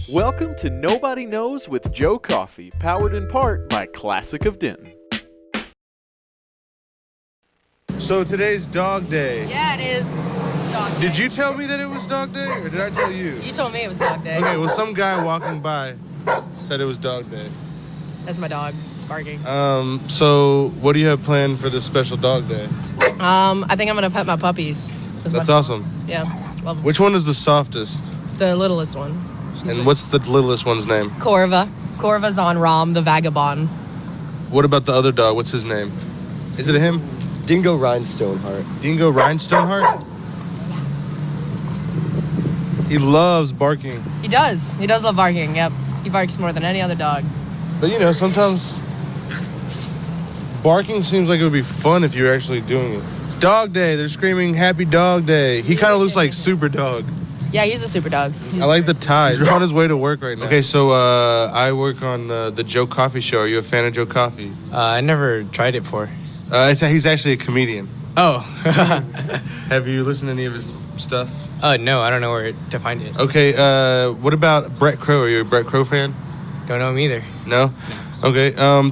Welcome to Nobody Knows with Joe Coffee, powered in part by Classic of Denton. So today's dog day. Yeah, it is. It's dog day. Did you tell me that it was dog day, or did I tell you? You told me it was dog day. Okay, well, some guy walking by said it was dog day. That's my dog barking. So what do you have planned for this special dog day? I think I'm gonna pet my puppies. That's awesome. Yeah, love them. Which one is the softest? The littlest one. And what's the littlest one's name? Corva. Corva's on Rom, the vagabond. What about the other dog? What's his name? Is it a him? Dingo Rhinestone Heart. Dingo Rhinestone Heart? He loves barking. He does. He does love barking, yep. He barks more than any other dog. But you know, sometimes barking seems like it would be fun if you're actually doing it. It's dog day. They're screaming happy dog day. He kind of looks like Super Dog. Yeah, he's a super dog. I like the tie. He's on his way to work right now. Okay, so I work on the Joe Coffee Show. Are you a fan of Joe Coffee? I never tried it before. He's actually a comedian. Oh. Have you listened to any of his stuff? No, I don't know where to find it. Okay, what about Bret Crow? Are you a Bret Crow fan? Don't know him either. No? Okay,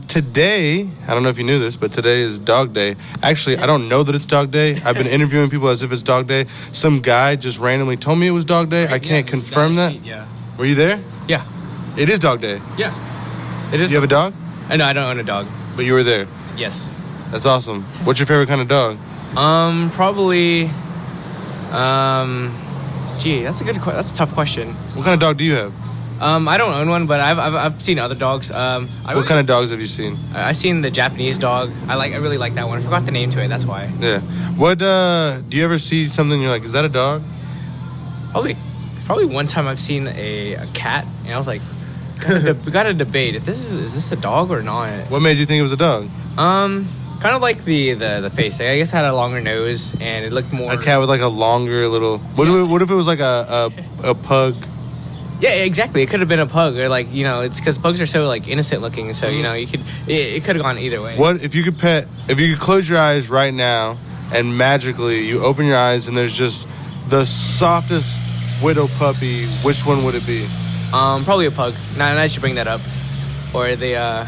today, I don't know if you knew this, but today is Dog Day. Actually, I don't know that it's Dog Day. I've been interviewing people as if it's Dog Day. Some guy just randomly told me it was Dog Day. I can't confirm that. Yeah. Were you there? Yeah. It is Dog Day. Yeah. It is. Do you have a dog? No, I don't own a dog. But you were there. Yes. That's awesome. What's your favorite kind of dog? Probably. That's a tough question. What kind of dog do you have? I don't own one, but I've seen other dogs. What kind of dogs have you seen? I've seen the Japanese dog. I really like that one. I forgot the name to it. That's why. Yeah. What do you ever see something you're like, is that a dog? Probably one time I've seen a cat, and I was like, we got to debate if is this a dog or not. What made you think it was a dog? Kind of like the face. I guess it had a longer nose, and it looked more. A cat with like a longer little. What if it was like a pug? Yeah, exactly. It could have been a pug, or like, it's because pugs are so like innocent looking. So it could have gone either way. What if you could close your eyes right now and magically you open your eyes and there's just the softest widow puppy? Which one would it be? Probably a pug. Now I should bring that up. Or the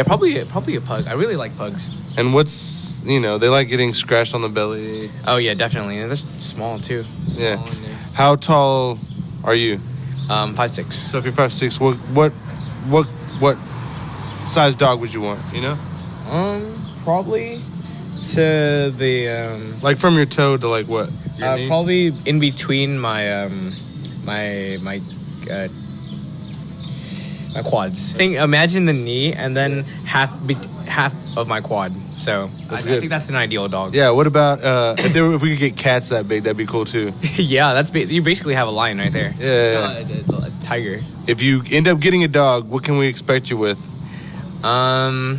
probably a pug. I really like pugs. And what's they like getting scratched on the belly. Oh yeah, definitely. And they're small too. Yeah. How tall are you? 5'6". So if you're 5'6", what size dog would you want? Probably to the like from your toe to like what? Your knee? Probably in between my my quads. Imagine the knee and then half of my quad. So I think that's an ideal dog. Yeah. What about if we could get cats that big? That'd be cool too. Yeah, you basically have a lion right there. Yeah. A tiger. If you end up getting a dog, what can we expect you with? A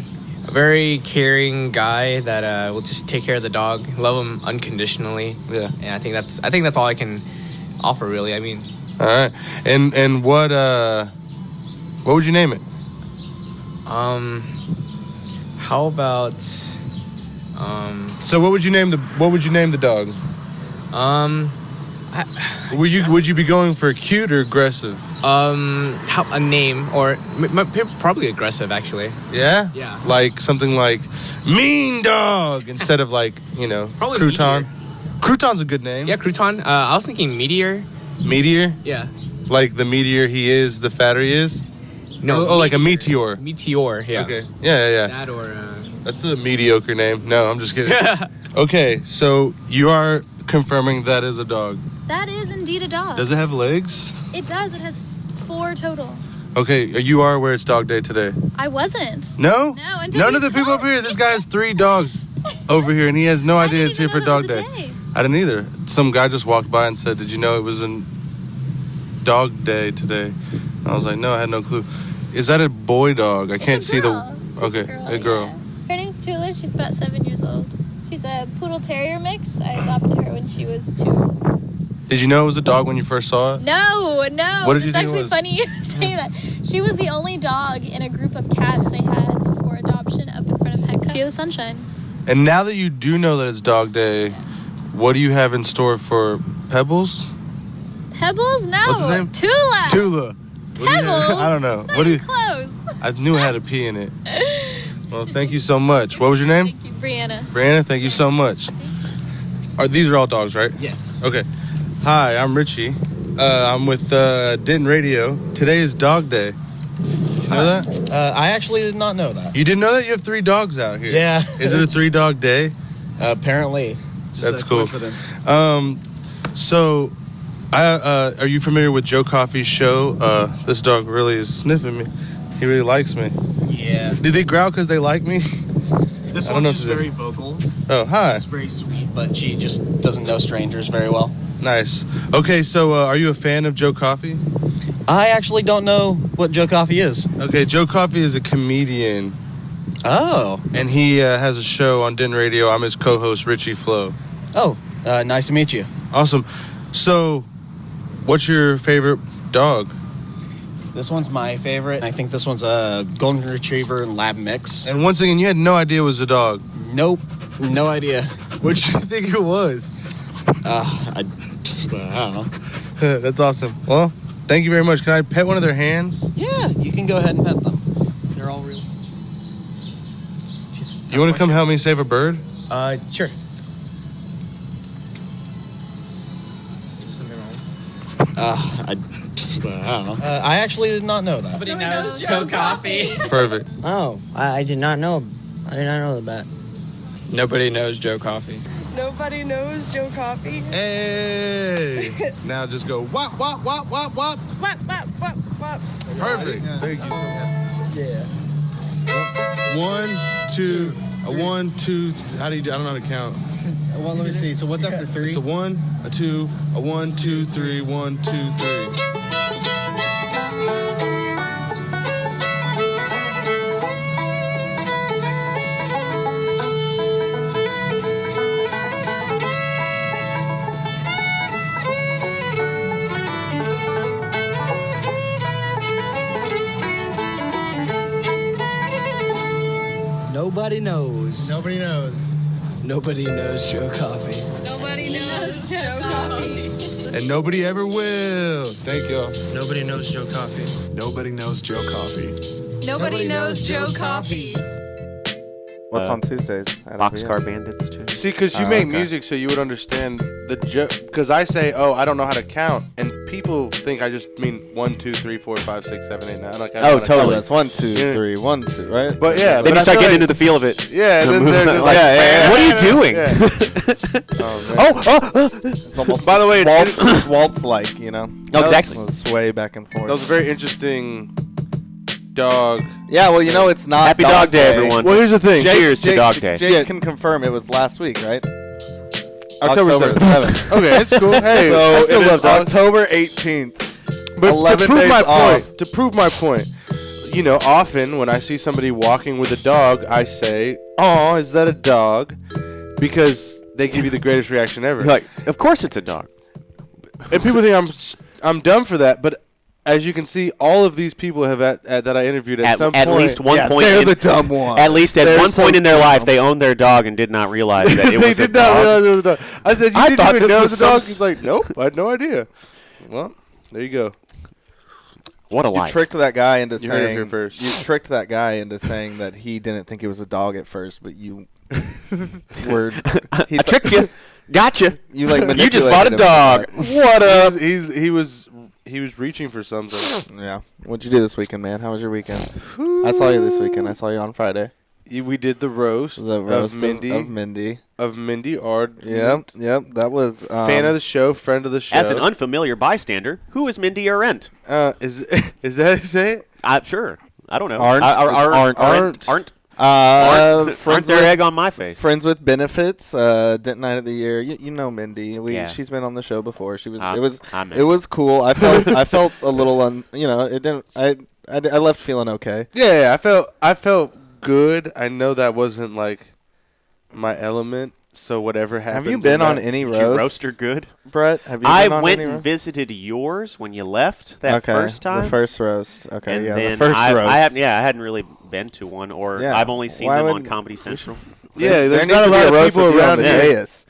very caring guy that will just take care of the dog, love him unconditionally. Yeah. And I think that's all I can offer, really. I mean. All right. And what would you name it? How about So what would you name the dog? Would you be going for cute or aggressive? A name or probably aggressive, actually. Yeah? Yeah. Like something like Mean Dog instead of like, Probably Crouton. Meteor. Crouton's a good name. Yeah, Crouton. I was thinking Meteor. Meteor? Yeah. Like the meteor he is, the fatter he is? No. Like a meteor. Meteor, yeah. Okay. Yeah. That or... That's a mediocre name. No, I'm just kidding. Okay, so you are confirming that is a dog. That is indeed a dog. Does it have legs? It does. It has 4 total. Okay, you are where it's dog day today. I wasn't. No? No, until None you of the people called over here. me. This guy has 3 dogs over here, and he has no I idea didn't it's here even for know dog that was day. a day. I didn't either. Some guy just walked by and said, "Did you know it was a dog day today?" I was like, "No, I had no clue." Is that a boy dog? I can't see the. Okay, a girl. Yeah. Her name's Tula. She's about 7 years old. She's a poodle terrier mix. I adopted her when she was 2. Did you know it was a dog when you first saw it? No. What did you it's think it actually was? funny you say that. She was the only dog in a group of cats they had for adoption up in front of Petco. Feel the sunshine. And now that you do know that it's dog day, what do you have in store for Pebbles? Pebbles? No. What's his name? Tula. Tula. Pebbles? I don't know. It's not What do you? even close. I knew it had a P in it. Well, thank you so much. What was your name? Thank you, Brianna. Brianna, thank you so much. These are all dogs, right? Yes. Okay. Hi, I'm Richie. I'm with Denton Radio. Today is Dog Day. You know that? I actually did not know that. You didn't know that? You have 3 dogs out here. Yeah. Is it a 3-dog day? Apparently. That's cool. Coincidence. So, are you familiar with Joe Coffey's show? This dog really is sniffing me. He really likes me. Yeah. Did they growl because they like me? This I don't know one's just what to do. very vocal. Oh, hi. She's very sweet, but she just doesn't know strangers very well. Nice. Okay, so are you a fan of Joe Coffey? I actually don't know what Joe Coffey is. Okay, Joe Coffey is a comedian, Oh. and he has a show on Den Radio. I'm his co-host, Richie Flo. Oh, nice to meet you. Awesome. So, what's your favorite dog? This one's my favorite. I think this one's a golden retriever and lab mix. And once again, you had no idea it was a dog. Nope. No idea. What you think it was? I don't know. That's awesome. Well, thank you very much. Can I pet one of their hands? Yeah, you can go ahead and pet them. They're all real. You want to come help me save a bird? Sure. I don't know. I actually did not know that. Nobody knows Joe Coffey. Perfect. Oh, I did not know. I did not know that. Nobody knows Joe Coffey. Nobody knows Joe Coffey. Hey! Now just go wop, wop, wop, wop, wop. Wop, wop, wop, wop. Perfect. Thank you so much. Yeah. 1, 2, a 1, 2. How do you do? I don't know how to count. Well, let me see. So what's after 3? It's a 1, a 2, a 1, 2, 3, 1, 2, 3. Nobody knows. Nobody knows. Nobody knows Joe Coffey. Nobody knows Joe Coffey. And nobody ever will. Thank y'all. Nobody knows Joe Coffey. Nobody knows Joe Coffey. Nobody knows Joe Coffey. What's on Tuesdays? Boxcar Bandits too. See, because you make music, so you would understand the joke. Because I say, "Oh, I don't know how to count," and people think I just mean 1, 2, 3, 4, 5, 6, 7, 8, 9. Like, I don't know how to Totally. count. That's 1, 2, Yeah. 3, 1, 2, right? But yeah, Then but you I start feel getting like- into the feel of it. Yeah, and then they're just like, What are you doing? Yeah. Oh, man. It's almost By the way, it's waltz-like, you know? Oh, exactly. It'll sway back and forth. That was a very interesting dog. Yeah, well, you know, it's not Happy Dog Day, everyone. Well, here's the thing. Cheers to Dog Day. Jake can confirm it was last week, right? October 7th. Okay, it's cool. Hey, So I still it love is dogs. October 18th. But 11 to prove days my off. point, you know, often when I see somebody walking with a dog, I say, "Oh, is that a dog?" Because they give you the greatest reaction ever. You're like, of course it's a dog. And people think I'm dumb for that, but as you can see, all of these people have that I interviewed at some at point. least one Yeah, point. they're the dumb ones. At least at They're one so point in their dumb. life, they owned their dog and did not realize that it They was a did not dog. realize it was a dog. I said, "You I didn't thought even this know was it was a dog." some He's like, "Nope, I had no idea." Well, there you go. What a You life. tricked that guy into You heard it saying here first. You tricked that guy into saying that he didn't think it was a dog at first, but you were. He I tricked you. Gotcha. You like You just bought a manipulated him dog. with that. What up? He was reaching for something. Yeah. What'd you do this weekend, man? How was your weekend? I saw you this weekend. I saw you on Friday. We did the roast, The roast of Mindy. of Mindy. Ard. Yep. That was Fan of the show, friend of the show. As an unfamiliar bystander, who is Mindy Arendt? Is that how you say it? Sure. I don't know. Aren't. Aren't. Friends Aren't their with, egg on my face? friends with benefits. Denton Night of the Year. You know Mindy. Yeah. She's been on the show before. She was. I know. It was cool. I felt a little it didn't. I left feeling okay. Yeah, I felt good. I know that wasn't like my element. So whatever happened. Have you been on that- any Did roast? you roast her good? Brett? Have you I been on went any and roast? visited yours when you left that first time. The first roast. Okay, and yeah, then the first roast. I hadn't really been to one, or Yeah. I've only seen Why them would- on Comedy Central. Yeah, There there's needs not to a be lot a of roast people with you on around the here. dais.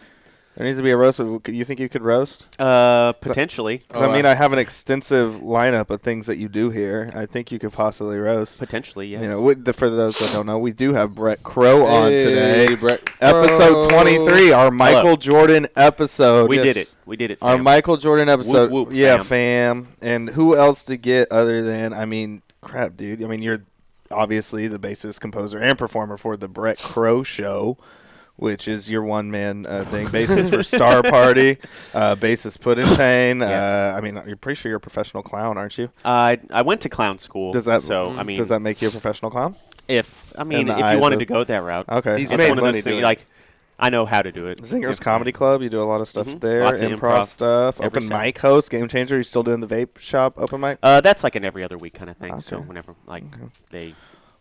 There needs to be a roast. You think you could roast? Potentially. Because I mean, I have an extensive lineup of things that you do here. I think you could possibly roast. Potentially, yes. You know, for those that don't know, we do have Bret Crow on today. Bret Episode 23, our Michael Jordan episode. We did it. We did it, fam. Our Michael Jordan episode. Whoop, whoop, yeah, fam. fam. And who else to get other than, I mean, crap, dude. I mean, you're obviously the bassist, composer, and performer for the Bret Crow Show, which is your one-man thing. Bassist for Star Party, bassist Put in Pain. Yes. I mean, you're pretty sure you're a professional clown, aren't you? I went to clown school. Does that does that make you a professional clown? If you wanted to go that route, okay, he's it's made one of money those things, doing like I know how to do it. Zingers Comedy Club, you do a lot of stuff there. Lots of improv stuff. every Open Saturday. mic host, Game Changer. You still doing the vape shop open mic? That's like an every other week kind of thing. Okay. So whenever they.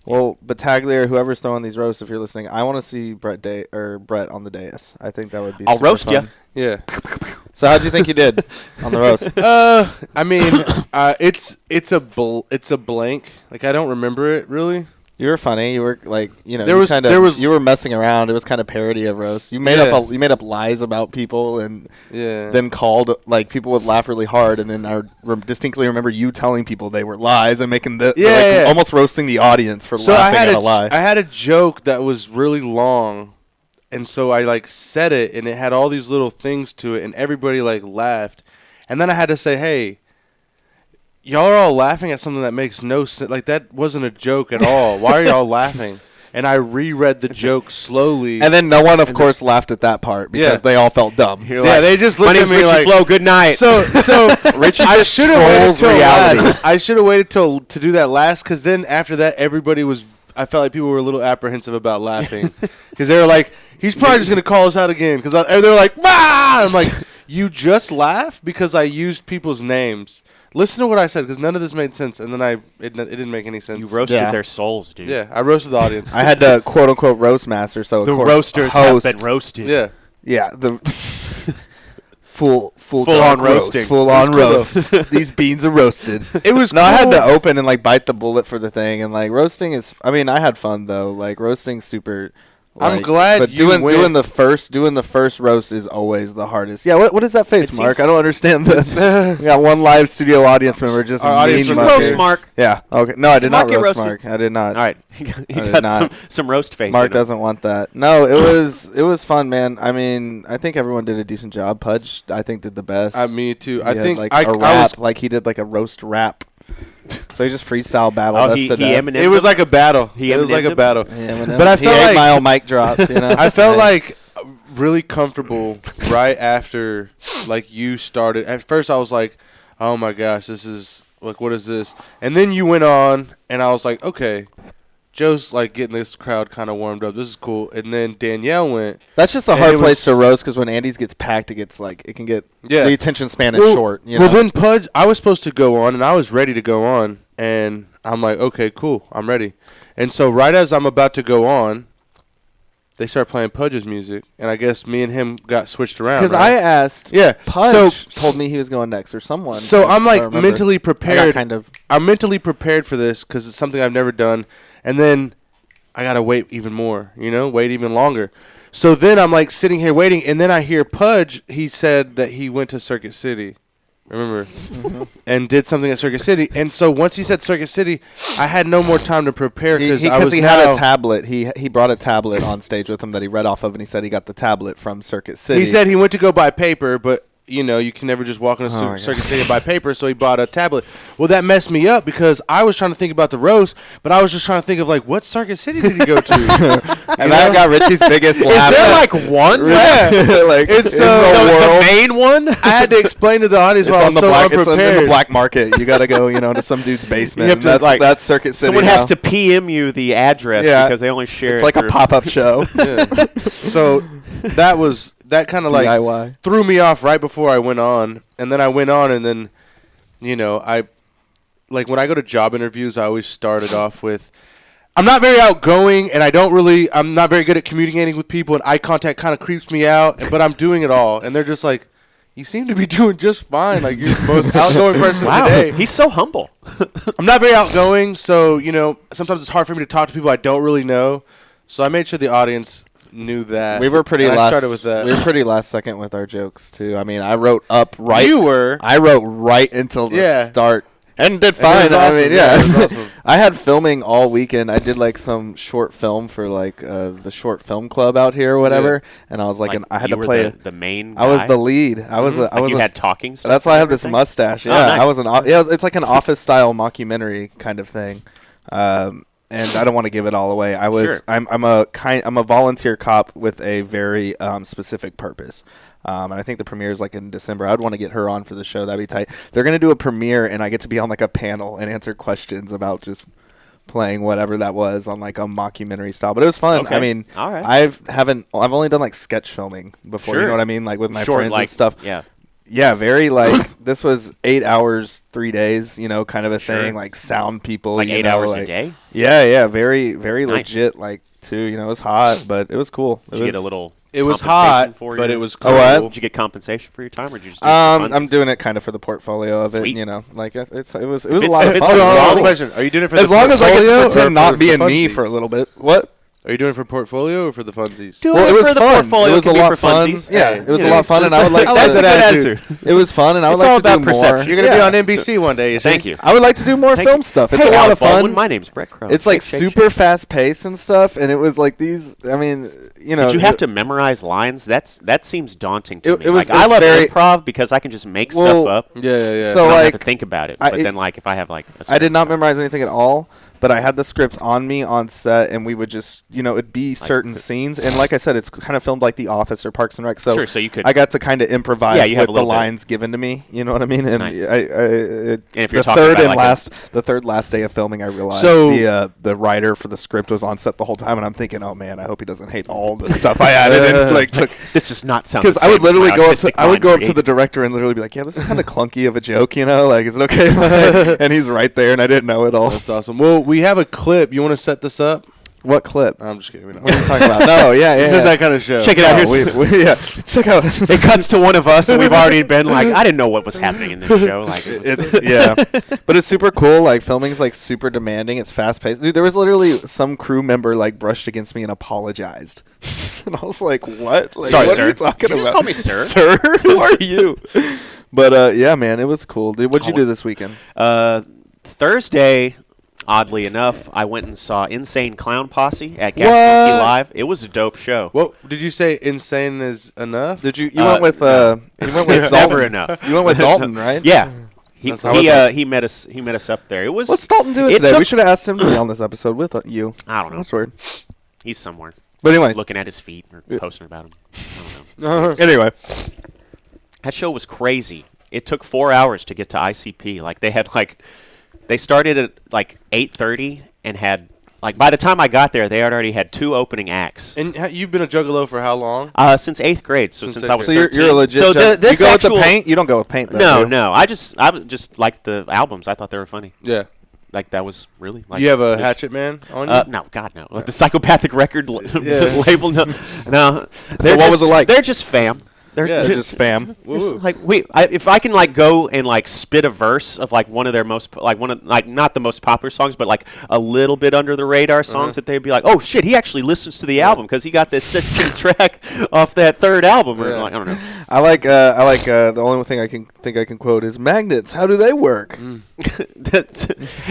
Well, Battaglia or whoever's throwing these roasts, if you're listening, I want to see Bret on the dais. I think that would be. I'll super roast fun. you. Yeah. So how'd you think you did on the roast? I mean, it's a blank. Like I don't remember it really. You were funny. You were like, you know, you were messing around. It was kind of parody of roast. You made up lies about people, and then called like people would laugh really hard, and then I distinctly remember you telling people they were lies and making almost roasting the audience for laughing at a lie. I had a joke that was really long, and so I like said it, and it had all these little things to it, and everybody like laughed, and then I had to say, hey. Y'all are all laughing at something that makes no sense. Like, that wasn't a joke at all. Why are y'all laughing? And I reread the joke slowly. And then no one, of course, laughed at that part because they all felt dumb. They just looked at me Richie like, Flo, good night. So Richie I should have waited till reality. last. I should have waited to do that last, because then after that, everybody was. I felt like people were a little apprehensive about laughing because they were like, he's probably just gonna call us out again. Because they were like, "Bah!" I'm like, you just laugh because I used people's names. Listen to what I said, because none of this made sense, and then it didn't make any sense. You roasted their souls, dude. Yeah, I roasted the audience. I had to quote unquote roast master, so The of course, roasters host, have been roasted. Yeah, the full on roasting. full on roast. These beans are roasted. It was I had cool. to open and like bite the bullet for the thing, and like roasting is. I mean, I had fun though. Like roasting, super. I'm glad but you went. doing the first roast is always the hardest. Yeah, what is that face, Mark? I don't understand this. We got one live studio audience member just mean roast Mark. Yeah. Okay. No, I did not roast roasted. Mark. I did not. All right, you got some roast face. Mark doesn't want that. No, it was fun, man. I mean, I think everyone did a decent job. Pudge, I think, did the best. Me too. He I had, think like I a was rap, like he did like a roast rap. So he just freestyle battled us to death. It was like a battle. It was like a battle. But I felt like 8 Mile mic drop. You know? I felt like really comfortable right after like you started. At first, I was like, "Oh my gosh, this is like, what is this?" And then you went on, and I was like, "Okay, Joe's like getting this crowd kind of warmed up. This is cool." And then Danielle went. That's just a hard place to roast, because when Andy's gets packed, it can get the attention span is short. You know? Well, then Pudge, I was supposed to go on, and I was ready to go on, and I'm like, okay, cool, I'm ready. And so right as I'm about to go on, they start playing Pudge's music, and I guess me and him got switched around. Because I asked, Pudge told me he was going next, or someone. So I'm like mentally prepared. I'm mentally prepared for this because it's something I've never done. And then I got to wait even more, wait even longer. So then I'm like sitting here waiting, and then I hear Pudge. He said that he went to Circuit City, remember, and did something at Circuit City. And so once he said Circuit City, I had no more time to prepare because he had a tablet. He brought a tablet on stage with him that he read off of, and he said he got the tablet from Circuit City. He said he went to go buy paper, but you can never just walk into Circuit City and buy paper, so he bought a tablet. Well, that messed me up because I was trying to think about the roast, but I was just trying to think of, like, what Circuit City did he go to? And I got Richie's biggest laugh. Is there, like, one? Yeah. Like, it's the main one? I had to explain to the audience it's while I was so unprepared. It's in the black market. You got to go, to some dude's basement. You have to, that's Circuit City. Someone has to PM you the address because they only share it's like a pop-up show. So that kind of like threw me off right before I went on, and then I went on, and then I like when I go to job interviews, I always started off with, I'm not very outgoing, and I'm not very good at communicating with people, and eye contact kind of creeps me out, but I'm doing it all, and they're just like, you seem to be doing just fine, like you're the most outgoing person today. He's so humble. I'm not very outgoing, so sometimes it's hard for me to talk to people I don't really know, so I made sure the audience knew that. We were pretty and last. I started with that. We were pretty last second with our jokes too. I mean, I wrote up right. You were. I wrote right until the start. And did fine. Awesome. I mean, It was awesome. I had filming all weekend. I did like some short film for like the short film club out here or whatever. And I was like, I had to play the main. I was the lead. I was. I was. You had talking stuff. That's why I have this mustache. Yeah, nice. I was an. It's like an office style mockumentary kind of thing. And I don't want to give it all away. I'm a volunteer cop with a very specific purpose. And I think the premiere is like in December. I'd want to get her on for the show. That'd be tight. They're going to do a premiere, and I get to be on like a panel and answer questions about just playing whatever that was on like a mockumentary style. But it was fun. Okay. I mean, all right. I've only done like sketch filming before. You know what I mean? Like with my friends and stuff. Yeah. Yeah, very like this was 8 hours, 3 days, kind of a thing. Like sound people, like 8 hours a day. Yeah, very, very Nice. legit. Like too, it was hot, but it was cool. Did you get a little? It was compensation hot, for but your- it was cool. Oh, what? Did you get compensation for your time, or did you just? Do it for I'm funsies? doing it kind of for the portfolio of Sweet. it. Like it was a it's- lot of if it's fun. a Hold on, Hold on. question. Are you doing it for As the long as I get portfolio to or pretend not for being the me funsies? for a little bit. What? Are you doing it for portfolio or for the funsies? Do Well, it it was for the fun. portfolio. It was can a be lot for fun. funsies. Yeah, it was a You lot know, of fun, and I would like. That's a good answer. It was fun, and I would It's like all to do about more. perception. You're going to be on NBC one day. You see? Thank you. I would like to do more film stuff. It's a lot Alec of Baldwin, fun. My name's Bret Crow. It's like Shake, shake, super fast paced and stuff, and it was like these. I mean, Did you have to memorize lines? That seems daunting to me. It was- like, I it's love very- improv because I can just make Well, stuff up. Yeah. So I don't have like, to think about it. I- But then like if I have like, I did not memorize anything at all. But I had the script on me on set, and we would just, it'd be certain scenes. And like I said, it's kind of filmed like The Office or Parks and Rec. So, Sure, so you could- I got to kind of improvise Yeah, you have with a the little bit. lines given to me. You know what I mean? And Nice. and if you're the talking third about and like the third last day of filming, I realized So- the writer for the script was on set the whole time, and I'm thinking, oh man, I hope he doesn't hate all the stuff I added and like took. this does not sound. Because the I would same as literally my go up to artistic I would mind go up to the creates. director and literally be like, yeah, this is kind of clunky of a joke, like, is it okay? And he's right there, and I didn't know it all. That's awesome. Well, we have a clip. You want to set this up? What clip? I'm just kidding. We don't. What are you talking about? No, yeah. This is that kind of show. Check it out. Oh, Here's check out. it cuts to one of us, and we've already been like, I didn't know what was happening in this show. Like, It's but it's super cool. Like filming is like super demanding. It's fast paced. Dude, there was literally some crew member like brushed against me and apologized, and I was like, "What? Like, Sorry, what sir. are you talking Did you about? just call me sir? Sir, who are you?" But yeah, man, it was cool, dude. What'd you do this weekend? Thursday, oddly enough, I went and saw Insane Clown Posse at Gas Monkey Live. It was a dope show. What did you say? Insane is enough? Did you went with no. you went with It's Dalton. never enough. You went with Dalton, right? Yeah. He That's how I he met us up there. It was What's Dalton doing it today? took- We should have asked him to be on this episode with you. I don't know. That's weird. He's somewhere But anyway, looking at his feet or posting about him. I don't know. anyway, That show was crazy. It took 4 hours to get to ICP. Like they started at like 8:30 and had like by the time I got there, they had already had 2 opening acts. And you've been a juggalo for how long? Since 8th grade, so since I was so you're 13. a legit. So judge. this you go actual, with the paint. You don't go with paint. Though, No, do you? no. I just liked the albums. I thought they were funny. Yeah. Like that was really. Like, You have a just- Hatchet Man on you? No, God, no. The psychopathic record Yeah. label, no. So what was it like? They're just fam. Yeah, They're just fam. Just like if I can like go and like spit a verse of like one of their most not the most popular songs, but like a little bit under the radar songs that they'd be like, oh shit, he actually listens to the album because he got this 16 track off that third album. Or Yeah. like, I don't know. I like the only thing I can quote is magnets. How do they work?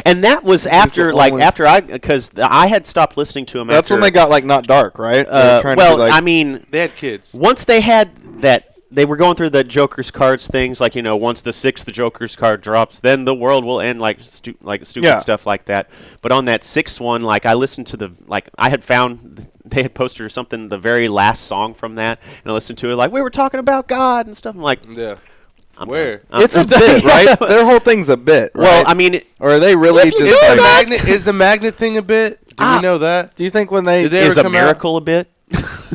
And that was after only- because I had stopped listening to them. That's after, when they got like not dark, right? They were trying to well, be like, I mean, They had kids. once they had that, they were going through the Joker's cards things, like, once the 6th Joker's card drops, then the world will end, like stupid Yeah. stuff like that. But on that 6th one, like, I listened to I had found they had posted or something, the very last song from that, and I listened to it, like, we were talking about God and stuff. I'm like, Yeah. Where? it's a bit, right? Their whole thing's a bit, right? Well, I mean, or are they really just Is the, like? magnet, is the magnet thing a bit? Do we know that? Do you think when they? Did they is ever a come out? miracle a bit?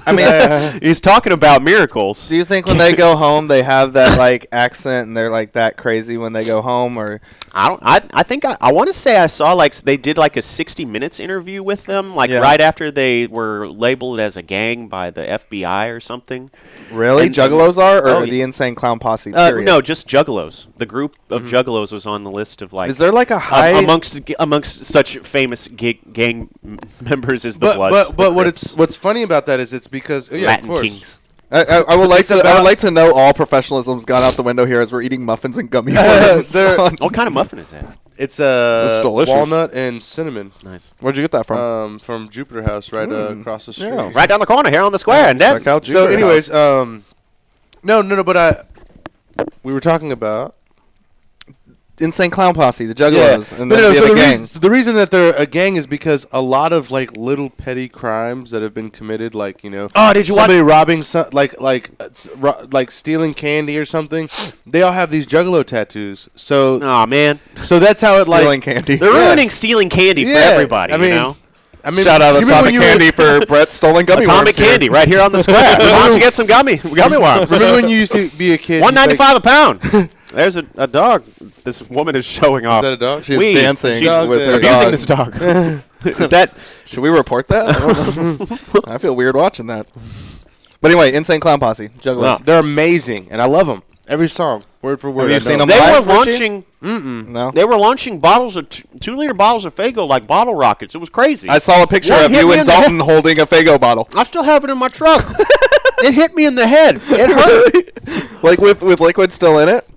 I mean, He's talking about miracles. do you think when they go home they have that like accent and they're like that crazy when they go home, or I think I want to say I saw like they did like a 60 Minutes interview with them, like right after they were labeled as a gang by the FBI or something. Really, Juggalos are, or the Insane Clown Posse? No, just Juggalos. The group of Juggalos was on the list of like. Is there like a high amongst such famous gang members as the Bloods? But what's funny about that is it's because Latin of course. Kings. I would like to know all professionalism's gone out the window here as we're eating muffins and gummy worms. What kind of muffin is that? It's walnut and cinnamon. Nice. Where'd you get that from? From Jupiter House, right across the street. Yeah. Right down the corner here on the square. And then, so, anyways, no, but we were talking about Insane Clown Posse, the Juggalos, and the reason that they're a gang is because a lot of like little petty crimes that have been committed, like did you somebody robbing like stealing candy or something. They all have these Juggalo tattoos. So man, so that's how it stealing candy. They're ruining stealing candy for everybody. I mean, shout out Atomic Candy for Brett stolen gummy worms. Atomic Candy right here on the square. Why don't you get some gummy worms? Remember when you used to be a kid? $1.95 a pound. There's a dog. This woman is showing off. Is that a dog? She's dancing with her dog. Using this dog. Is that? Should we report that? I don't know. I feel weird watching that. But anyway, Insane Clown Posse, Juggalos. No, they're amazing, and I love them. Every song, word for word. Have you seen them They live, were launching. No. They were launching bottles of 2-liter bottles of Faygo like bottle rockets. It was crazy. I saw a picture of you and Dalton holding a Faygo bottle. I still have it in my truck. It hit me in the head. It hurt. Like with liquid still in it.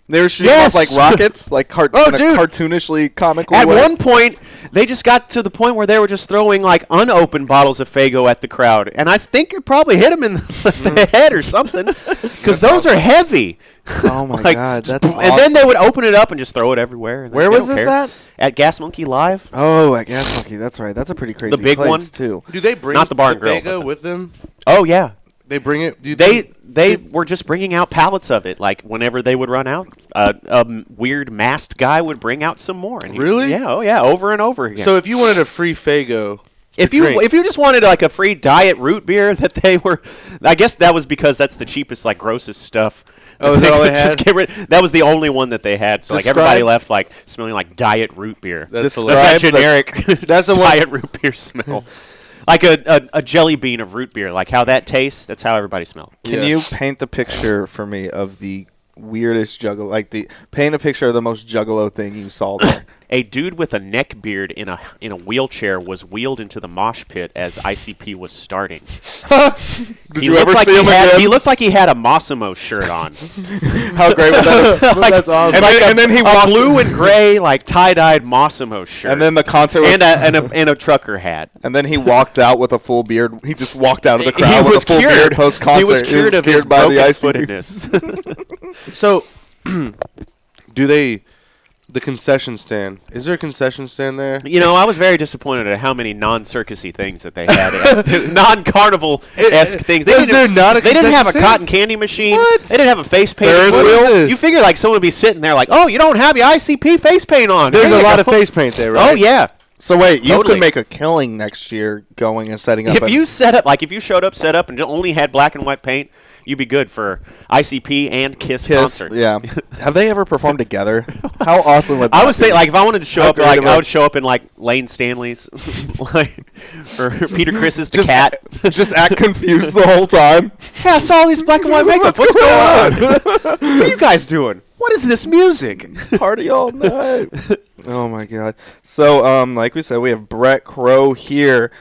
They were shooting off like rockets, like cartoonishly, comically. At one point, they just got to the point where they were just throwing like unopened bottles of Faygo at the crowd, and I think it probably hit them in the head or something, because those are heavy. Oh my god, that's awesome. And then they would open it up and just throw it everywhere. Where was this at? At Gas Monkey Live. Oh, at Gas Monkey, that's right. That's a pretty crazy The big place one too. Do they bring not the bar and grill Faygo with them? Oh yeah. They bring it. They were just bringing out pallets of it. Like whenever they would run out, a weird masked guy would bring out some more. And really? Yeah. Oh yeah. Over and over again. So if you wanted a free Faygo, if you just wanted like a free diet root beer that they were, I guess that was because that's the cheapest, like grossest stuff. Oh, is that all they had? Just get rid. That was the only one that they had. So like everybody left like smelling like diet root beer. That's that generic. That's the diet root beer smell. Like a jelly bean of root beer, like how that tastes. That's how everybody smells. Can you paint the picture for me of the weirdest Juggalo? Paint a picture of the most Juggalo thing you saw there. A dude with a neck beard in a wheelchair was wheeled into the mosh pit as ICP was starting. Did you ever see him again? He looked like he had a Massimo shirt on. How great was that? That's awesome. And then he walked blue and gray, like tie-dyed Massimo shirt. And then the concert was and a trucker hat. And then he walked out with a full beard. He just walked out of the crowd with a full beard post-concert. He was cured of his by the broken-footedness. So, do they? The concession stand. Is there a concession stand there? You know, I was very disappointed at how many non-circusy things that they had. Non-carnival-esque things. They didn't have a cotton candy machine. What? They didn't have a face paint. You figure like someone would be sitting there like, oh, you don't have your ICP face paint on. There's a lot of face paint there, right? Oh, yeah. So wait, you could make a killing next year going and setting up. If you showed up, set up, and only had black and white paint, you'd be good for ICP and Kiss concert. Yeah. Have they ever performed together? How awesome would that I was thinking, like, if I wanted to show up, like, I would show up in, like, Lane Stanley's, like, or Peter Chris's The Cat. Just act confused the whole time. Yeah, I saw all these black and white makeup. What's going on? What are you guys doing? What is this music? Party all night. Oh, my God. So, like we said, we have Bret Crow here.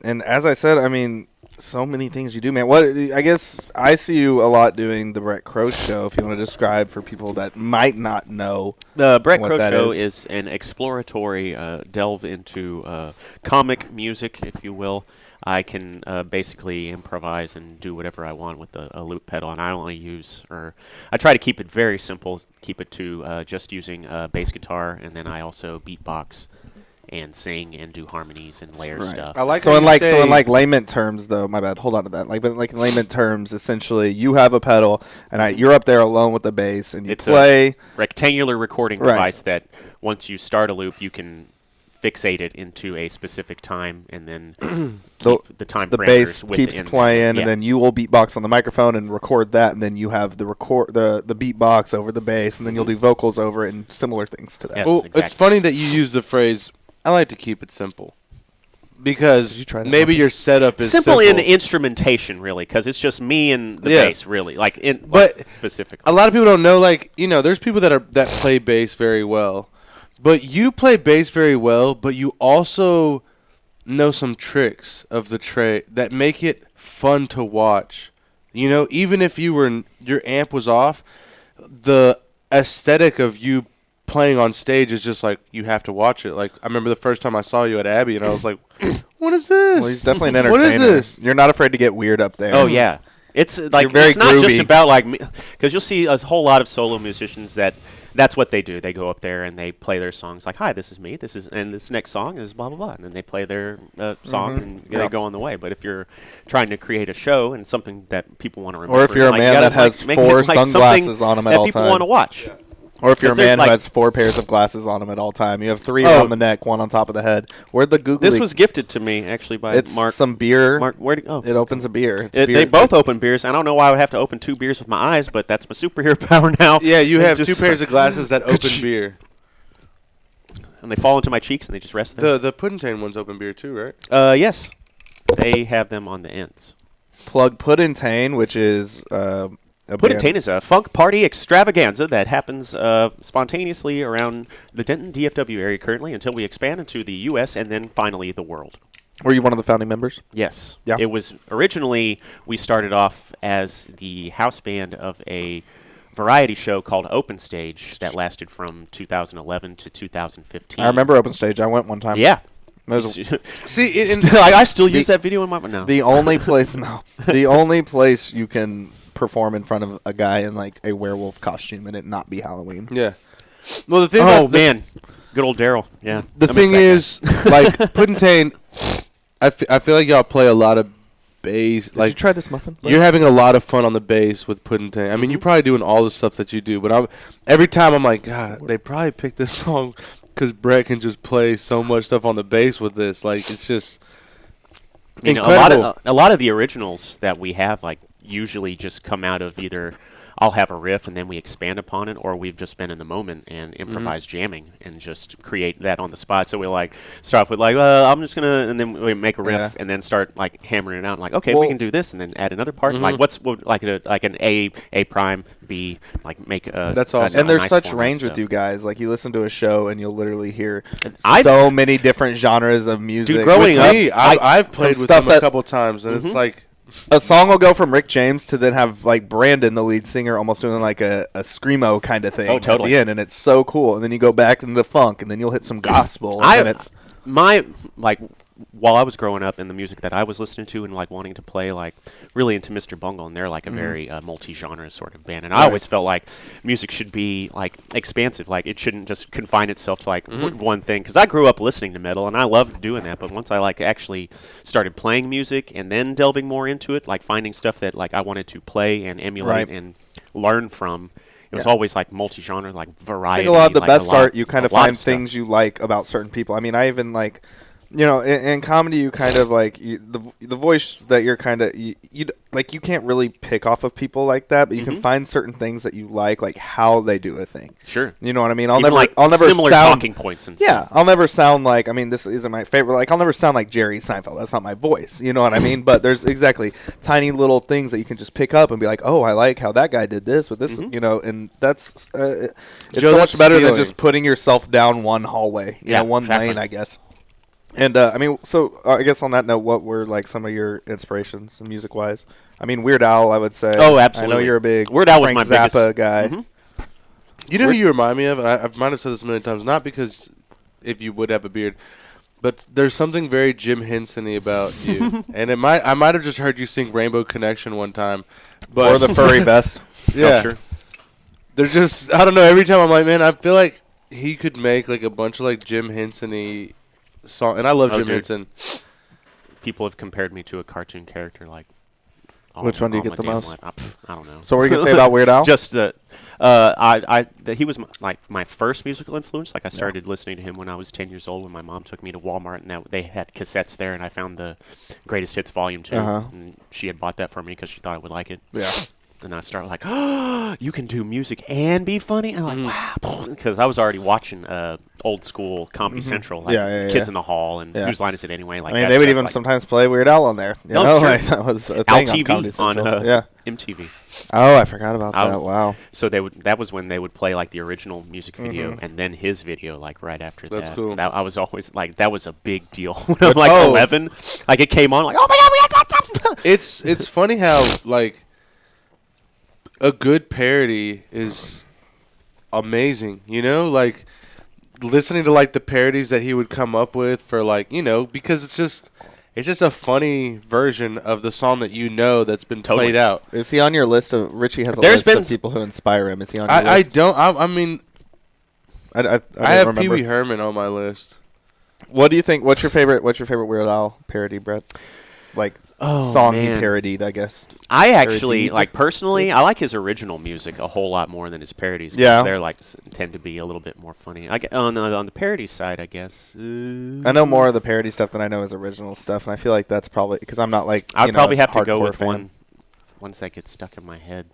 And as I said, I mean, so many things you do, man. I guess I see you a lot doing the Bret Crow Show. If you want to describe for people that might not know, the Bret Crow Show is an exploratory delve into comic music, if you will. I can basically improvise and do whatever I want with a loop pedal, and I try to keep it very simple. Keep it to just using bass guitar, and then I also beatbox and sing and do harmonies and layer stuff. I like so in like layman terms, though. My bad. Hold on to that. But in layman terms, essentially, you have a pedal, and you're up there alone with the bass, and you play. A rectangular recording device that once you start a loop, you can fixate it into a specific time and then the time the parameters bass within keeps playing, yeah. and then you will beatbox on the microphone and record that, and then you have the beatbox over the bass, and then you'll do vocals over it and similar things to that. Yes, Well, exactly. it's funny that you use the phrase, I like to keep it simple. Because maybe your setup is simple in instrumentation, really, because it's just me and the bass, really. But specifically, a lot of people don't know. There's people that play bass very well, but you play bass very well. But you also know some tricks of the tray that make it fun to watch. Even if your amp was off, the aesthetic of you playing on stage is just like you have to watch it. Like I remember the first time I saw you at Abbey, and I was like, "What is this?" Well, he's definitely an entertainer. What is this? You're not afraid to get weird up there. Oh yeah, it's like You're very it's not just groovy. about because you'll see a whole lot of solo musicians that's what they do. They go up there and they play their songs like, "Hi, this is me. And this next song is blah blah blah," and then they play their song and they go on the way. But if you're trying to create a show and something that people want to remember, Or if you're a man that has four sunglasses on him at all that people time. want to watch. Yeah. Or if you're a man who has 4 pairs of glasses on him at all time. You have 3 around the neck, 1 on top of the head. Where'd the googly... This was gifted to me, actually, by it's Mark. It's some beer. Mark, it opens a beer. They both open beers. I don't know why I would have to open 2 beers with my eyes, but that's my superhero power now. Yeah, you have 2 pairs of glasses that open beer. And they fall into my cheeks and they just rest there. The Puddington ones open beer too, right? Yes. They have them on the ends. Plug Puddington, which is... Puddington is a funk party extravaganza that happens spontaneously around the Denton DFW area currently until we expand into the U.S. and then finally the world. Were you one of the founding members? Yes. Yeah. It was originally, we started off as the house band of a variety show called Open Stage that lasted from 2011 to 2015. I remember Open Stage. I went one time. Yeah. See, I still use that video in my... No. The only place... No. The only place you can... perform in front of a guy in like a werewolf costume and it not be Halloween. Yeah. Well, the thing. Man, good old Daryl. Yeah. The thing is, like Puddington, I feel like y'all play a lot of bass. Did you try this muffin? You're having a lot of fun on the bass with Puddington. I mean, you're probably doing all the stuff that you do, but every time I'm like, God, they probably picked this song because Bret can just play so much stuff on the bass with this. Like, it's just incredible. A lot of the originals that we have, like, usually just come out of either I'll have a riff and then we expand upon it, or we've just been in the moment and improvise jamming and just create that on the spot. So we start off with I'm just gonna, and then we make a riff and then start like hammering it out. And like, okay, we can do this, and then add another part. Like like an A prime B, like make a. That's awesome. And there's nice such range with you guys. Like you listen to a show and you'll literally hear so many different genres of music. Dude, growing up, I've played with them a couple times, and it's like. A song will go from Rick James to then have like Brandon, the lead singer, almost doing like a screamo kind of thing at the end, and it's so cool. And then you go back into funk, and then you'll hit some gospel. While I was growing up and the music that I was listening to and like wanting to play, like really into Mr. Bungle, and they're like a very multi-genre sort of band, and I always felt like music should be like expansive, like it shouldn't just confine itself to like one thing, because I grew up listening to metal and I loved doing that, but once I like actually started playing music and then delving more into it, like finding stuff that like I wanted to play and emulate and learn from, it was always like multi-genre, like variety. I think a lot of the best art, you kind of find things you like about certain people. I mean, I even like, you know, in comedy, you kind of like the voice that you're kind of you like. You can't really pick off of people like that, but you can find certain things that you like how they do a thing. Sure, you know what I mean. I'll even never similar sound, talking points and yeah. stuff. I'll never sound like. I mean, this isn't my favorite. Like I'll never sound like Jerry Seinfeld. That's not my voice. You know what I mean? But there's exactly tiny little things that you can just pick up and be like, oh, I like how that guy did this with this. You know, and that's it's Joe, so much better than just putting yourself down one hallway. You know, one lane, I guess. And I mean, so I guess on that note, what were like some of your inspirations music-wise? I mean, Weird Al, I would say. Oh, absolutely. I know you're a big Weird Al was Frank my Zappa biggest guy. You know who you remind me of? I might have said this a million times, not because if you would have a beard, but there's something very Jim Henson-y about you. And I might have just heard you sing Rainbow Connection one time. But or the furry vest. Yeah. Oh, sure. There's just, I don't know, every time I'm like, man, I feel like he could make like a bunch of like Jim Henson-y song, and I love Jim Henson. People have compared me to a cartoon character. Like, which one do you get the most? I don't know. So what are you gonna say about Weird Al? Just He was my first musical influence. Like I started listening to him when I was 10 years old when my mom took me to Walmart and they had cassettes there, and I found the Greatest Hits Volume 2. And she had bought that for me because she thought I would like it. Yeah. And I started like, oh, you can do music and be funny. And I'm like, wow, because I was already watching old school Comedy Central, like Kids in the Hall and Whose Line Is It Anyway? Like, I mean, they would even sometimes play Weird Al on there. You know? Sure. Like, that was a thing on Comedy Central. MTV. Oh, I forgot about that. Wow. So that was when they would play like the original music video and then his video like right after that. That's cool. I was always like, that was a big deal when I'm like 11. Like it came on like, oh my god, we got that. It's funny how like a good parody is amazing, you know? Like listening to like the parodies that he would come up with for like, you know, because it's just a funny version of the song that you know that's been played out. Is he on your list of Richie has a list of people who inspire him? Is he on your list? I don't. I mean, I have remember. Pee Wee Herman on my list. What do you think? What's your favorite Weird Al parody, Brett? Like song he parodied, I guess. I actually like personally, I like his original music a whole lot more than his parodies. Yeah, they're like tend to be a little bit more funny. On the parody side, I guess. I know more of the parody stuff than I know his original stuff, and I feel like that's probably because I'm not like I'd probably have to go with ones that get stuck in my head.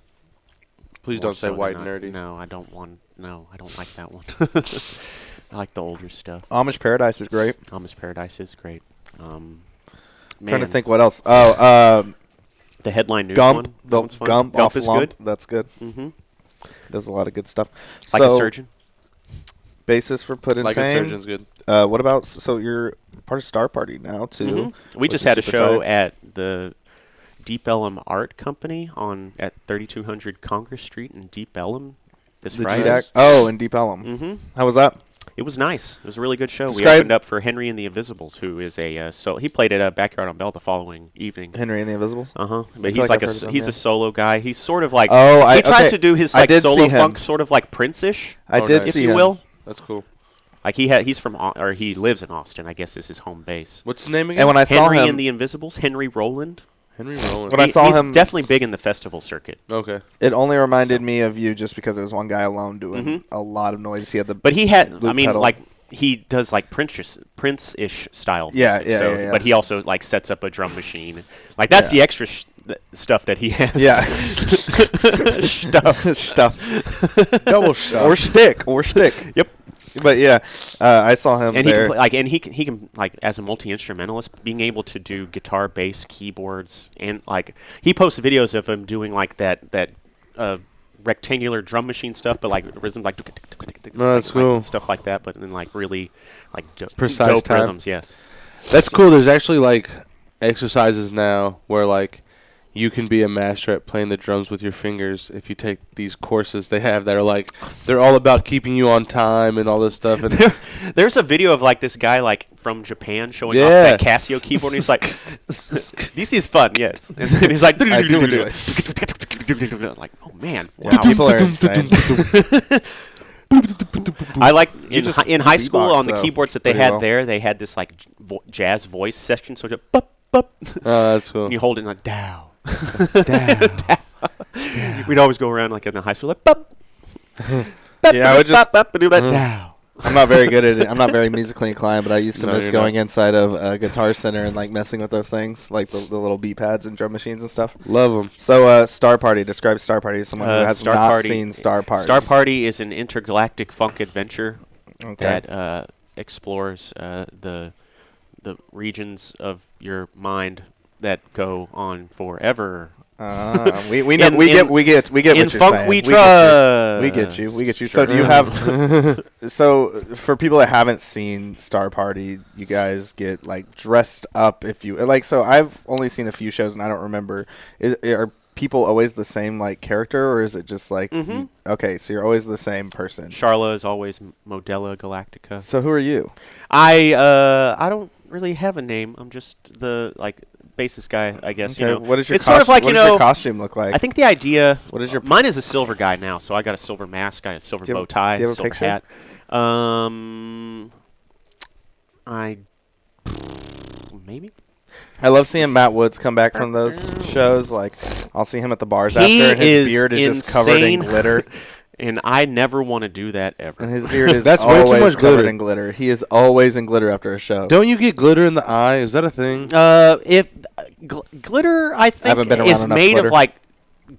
Please don't say White Nerdy. No, I don't want. No, I don't like that one. I like the older stuff. Amish Paradise is great. Amish Paradise is great. Trying to think what else. Oh, the headline news Gump, one. Gump off is Lump. good. That's good. Mm-hmm. Does a lot of good stuff. Like a surgeon. Basis for Puddin' Like Tang. a surgeon's good. What about so you're part of Star Party now too? Mm-hmm. We just had a show at the Deep Ellum Art Company at 3200 Congress Street in Deep Ellum this Friday. In Deep Ellum. Mm-hmm. How was that? It was nice. It was a really good show. We opened up for Henry and the Invisibles, who is he played at Backyard on Bell the following evening. Henry and the Invisibles? But he's like he's a solo guy. He's sort of like he tries to do his solo funk sort of like Prince-ish. I did see him. If you will. That's cool. Like he's from he lives in Austin. I guess is his home base. What's the name again? And when I saw Henry him, and the Invisibles, Henry Rowland. Henry Rowland. When I saw him, he's definitely big in the festival circuit. Okay. It only reminded me of you just because it was one guy alone doing a lot of noise. He had the pedal. Like he does like Prince-ish style music. Yeah. But he also like sets up a drum machine. Like that's the extra stuff that he has. Yeah. stuff. Double stuff. Or stick. Yep. But yeah, I saw him and there. He can as a multi-instrumentalist, being able to do guitar, bass, keyboards, and like he posts videos of him doing like that rectangular drum machine stuff, but like rhythm like that's cool stuff like that, but then like really like precise dope time. rhythms. Yes, that's cool. There's actually like exercises now where like you can be a master at playing the drums with your fingers if you take these courses they have that are like they're all about keeping you on time and all this stuff. And there's a video of like this guy like from Japan showing off that Casio keyboard, and he's like, "This is fun, yes." And he's like, I do enjoy it. Like, oh man, wow. People are insane. I like in high school on the keyboards that they had there. They had this like jazz voice section, so just bup bup. Oh, that's cool. You hold it like dow. We'd always go around like in the high school like bup. Yeah, I would just do that dow. I'm not very good at it. I'm not very musically inclined, but I used to miss going inside of a Guitar Center and like messing with those things, like the little B pads and drum machines and stuff. Love them. So, Star Party. Describe Star Party to someone who has not seen Star Party. Star Party is an intergalactic funk adventure that explores the regions of your mind that go on forever. We know we get what you're funk saying. We trust. We get you. So do you have? So for people that haven't seen Star Party, you guys get like dressed up if you like. So I've only seen a few shows and I don't remember. Are people always the same like character, or is it just like okay? So you're always the same person. Charla is always Modella Galactica. So who are you? I don't really have a name. I'm just the like bassist guy, I guess. Okay. You know, What is your it's sort of like what does your costume look like? I think the idea. What is your mine is a silver guy now, so I got a silver mask, I got a silver bow tie, do you have a silver picture? hat. I maybe. I love seeing Matt Woods come back from those shows. Like, I'll see him at the bars after, and his beard is just covered in glitter. And I never want to do that ever. And his beard is That's way too always much covered glitter. in glitter. He is always in glitter after a show. Don't you get glitter in the eye? Is that a thing? If glitter, I think, haven't been around is enough made glitter. of like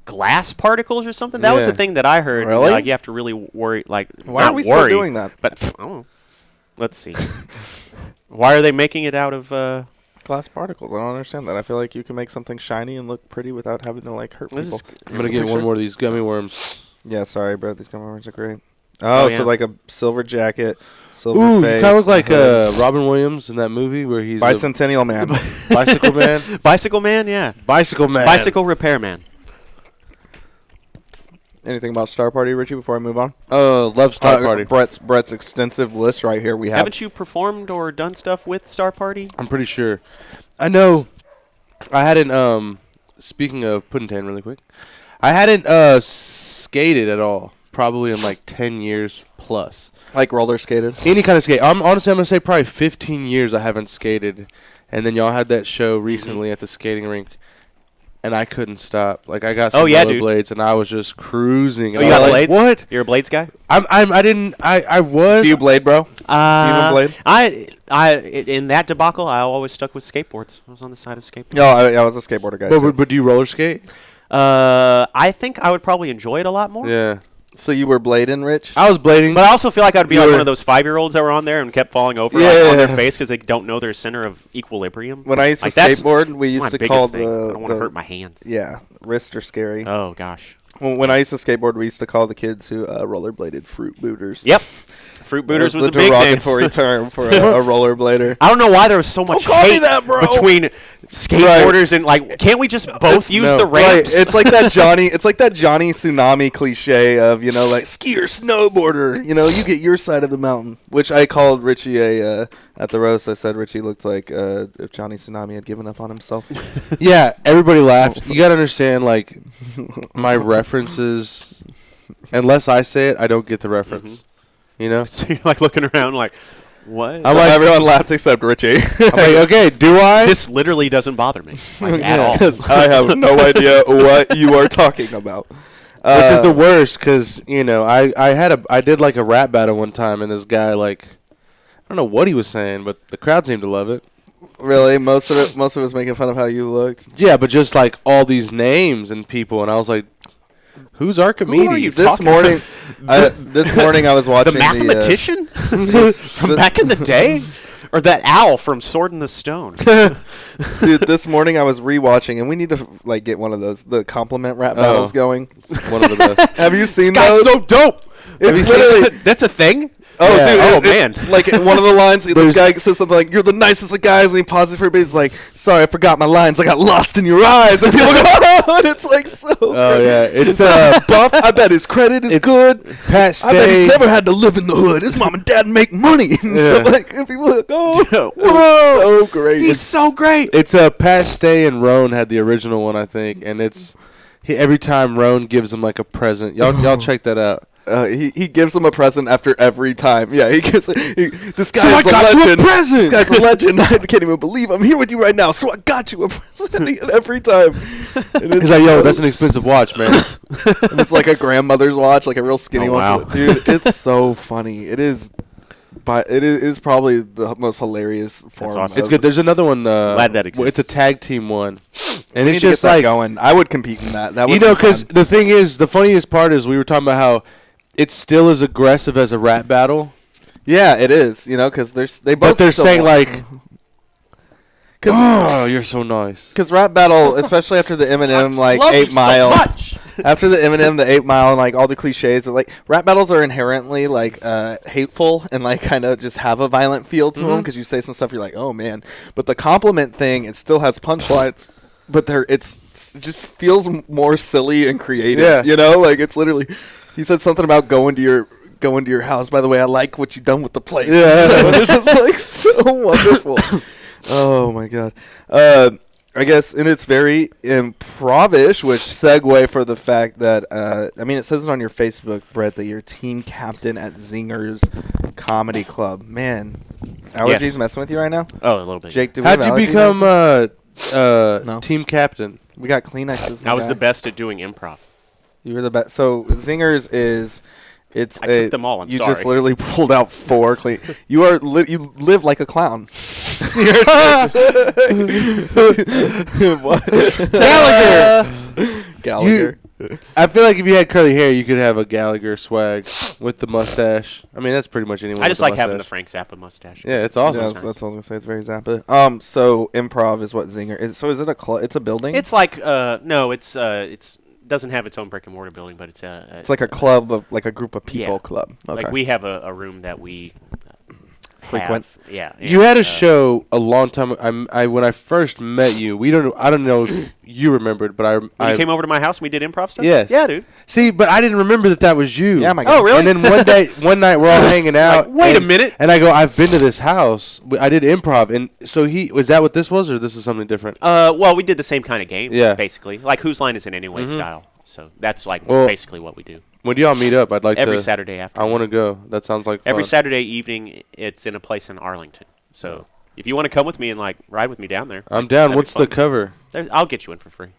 glass particles or something. That was the thing that I heard. Really? Like you have to really worry. Like Why not are we still worry, doing that? But I don't know. Let's see. Why are they making it out of? Glass particles. I don't understand that. I feel like you can make something shiny and look pretty without having to like hurt people. I'm gonna get one more of these gummy worms. Yeah, sorry, bro. These gummy worms are great. Oh, yeah. so like a silver jacket, silver Ooh, face. you kind of look like Robin Williams in that movie where he's Bicentennial Man. Bicycle Man. Bicycle Man, yeah. Bicycle Man. Bicycle repairman. Anything about Star Party, Richie, before I move on? Love Star Party. Brett's extensive list right here. We have. Haven't you performed or done stuff with Star Party? I'm pretty sure. I know. I hadn't. Speaking of Puddintan, really quick, I hadn't skated at all. Probably in like 10 years plus. Like roller skated? Any kind of skate. Honestly, I'm gonna say probably 15 years I haven't skated. And then y'all had that show recently at the skating rink. And I couldn't stop. Like I got some rollerblades, and I was just cruising. Oh, And you I got was blades? like, what? You're a blades guy? I was. Do you blade, bro? Do you even blade? In that debacle, I always stuck with skateboards. I was on the side of skateboards. No, I was a skateboarder guy. too. But do you roller skate? I think I would probably enjoy it a lot more. Yeah. So you were blading, Rich? I was blading. But I also feel like I'd be like one of those 5-year-olds that were on there and kept falling over like, on their face because they don't know their center of equilibrium. When I used to Like, that's- skateboard, we that's used my to biggest call thing. I don't want to hurt my hands. Yeah, wrists are scary. Oh, gosh. When I used to skateboard, we used to call the kids who rollerbladed fruit booters. Yep. Fruit booters was the a big derogatory term for a rollerblader. I don't know why there was so much call me hate that, bro. between skateboarders and like. Can't we just both use the ramps? Right. It's like that Johnny. It's like that Johnny Tsunami cliche of like skier, snowboarder. You get your side of the mountain. Which I called Richie at the roast. I said Richie looked like if Johnny Tsunami had given up on himself. Yeah, everybody laughed. You gotta understand, like my references. Unless I say it, I don't get the reference. So you're like looking around like, what? I'm like, everyone laughed except Richie. I'm like, okay, do I? This literally doesn't bother me like, at all. I have no idea what you are talking about. Which is the worst, because I did like a rap battle one time, and this guy I don't know what he was saying, but the crowd seemed to love it. Really, most of it was making fun of how you looked. Yeah, but just like all these names and people, and I was like, "Who's Archimedes?" This morning, I was watching the mathematician from back in the day, or that owl from Sword in the Stone. Dude, this morning I was rewatching, and we need to get one of those the compliment rap battles going. It's one of the best. Have you seen this guy's those? so dope. It's literally That's a thing. Oh, yeah. dude! Man! Like one of the lines, this guy says something like, "You're the nicest of guys," and he pauses for a bit. He's like, "Sorry, I forgot my lines. I got lost in your eyes." And people go, "Oh!" And it's like so. Oh yeah, it's Buff. I bet his credit is good. Pat Stay. I bet he's never had to live in the hood. His mom and dad make money. And so and people are like, "Oh, whoa, so great! He's so great." It's Pat Stay and Roan had the original one, I think, and it's every time Roan gives him like a present. Y'all check that out. He gives him a present after every time. Yeah, he gives. This guy So is I got a legend. you a present. This guy's a legend. I can't even believe I'm here with you right now. So I got you a present every time. He's like, "Yo, that's an expensive watch, man." And it's like a grandmother's watch, like a real skinny one. Wow. Dude, it's so funny. It is. But it is probably the most hilarious form. awesome. It's good. There's another one. Glad that exists. It's a tag team one, and We it's need to just get that like going. I would compete in that. That would because the thing is, the funniest part is we were talking about how it's still as aggressive as a rap battle. Yeah, it is. Because they both. But they're still saying want- like, "Oh, you're so nice." Because rap battle, especially after the Eminem love 8 you so Mile, much. after the Eminem the 8 Mile and like all the cliches, but rap battles are inherently hateful and kind of just have a violent feel to them because you say some stuff you're like, oh man. But the compliment thing, it still has punchlines, but it's just feels more silly and creative. Yeah. It's literally he said something about going to your house. By the way, I like what you've done with the place. Yeah. So it's just so wonderful. Oh my god. I guess, and it's very improv-ish, which segue for the fact that, it says it on your Facebook, Brett, that you're team captain at Zinger's Comedy Club. Man, allergies messing with you right now? Oh, a little bit. Jake, do we How'd have you allergies? become No. team captain? We got Kleenexes. I was the best at doing improv. You were the best. So Zingers is. I took them all. You sorry. just literally pulled out 4 clean. You are you live like a clown. Gallagher. I feel like if you had curly hair, you could have a Gallagher swag with the mustache. I mean, that's pretty much anyone. I just with like the having the mustache. Frank Zappa mustache. Yeah, it's awesome. Yeah, that's what I was gonna say. It's very Zappa. So improv is what Zinger is. So is it a club? It's a building. It's like no, it's doesn't have its own brick and mortar building, but it's like a club of like a group of people club. Okay. Like we have a room that we frequent. Yeah. You had a show a long time. When I first met you. I don't know if you remembered, but when you came over to my house and we did improv stuff. Yes. Yeah, dude. See, but I didn't remember that was you. Yeah, my God. Oh, really? And then one night we're all hanging out. Like, wait a minute. And I go, I've been to this house. I did improv, and so was that what this was, or this is something different? Well, we did the same kind of game. Yeah. Basically, like Whose Line Is It Anyway style. So that's like Well, basically what we do. When do y'all meet up? I'd like every to. Saturday afternoon. I want to go. That sounds like every fun. Saturday evening. It's in a place in Arlington. So if you want to come with me and like ride with me down there, I'm down. What's the cover? I'll get you in for free.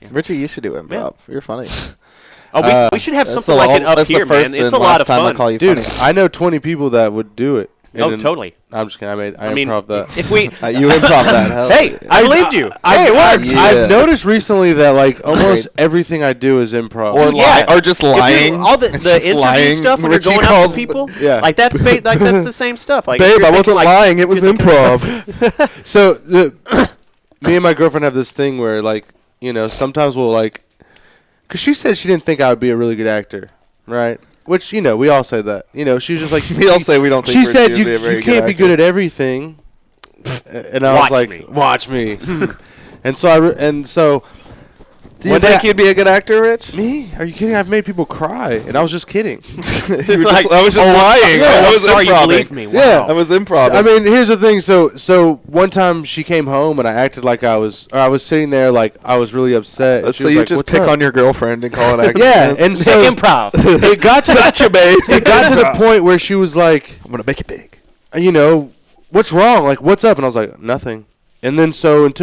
Yeah. Richie, you should do improv. Yeah. You're funny. Oh, we should have something like it up here, man. It's a lot of fun. Dude, I know 20 people that would do it. Oh, totally. I'm just kidding. I improv that. If we, you improv that. Hell hey, I believed you. I've noticed recently that like almost everything I do is improv. Or just lying. All the interview lying. Stuff when Richie you're going out to people. Yeah. Like that's the same stuff. Like, babe, I wasn't lying. It was improv. So me and my girlfriend have this thing where like, sometimes we'll like, because she said she didn't think I would be a really good actor, right? Which, we all say that. She's just like... we all say we don't think she said you good can't be good at everything. And I was like, watch me. and so... Do you think you'd be a good actor, Rich? Me? Are you kidding? I've made people cry. And I was just kidding. I was just lying. Yeah, I was sorry you improv. believed me. Wow. Yeah. I was improv. I mean, here's the thing. So one time she came home and I acted like I was sitting there like I was really upset. So you like, just pick on your girlfriend and call it acting? Yeah. And so improv. It got to babe. It got to the point where she was like, I'm going to make it big. What's wrong? Like, what's up? And I was like, nothing. And then and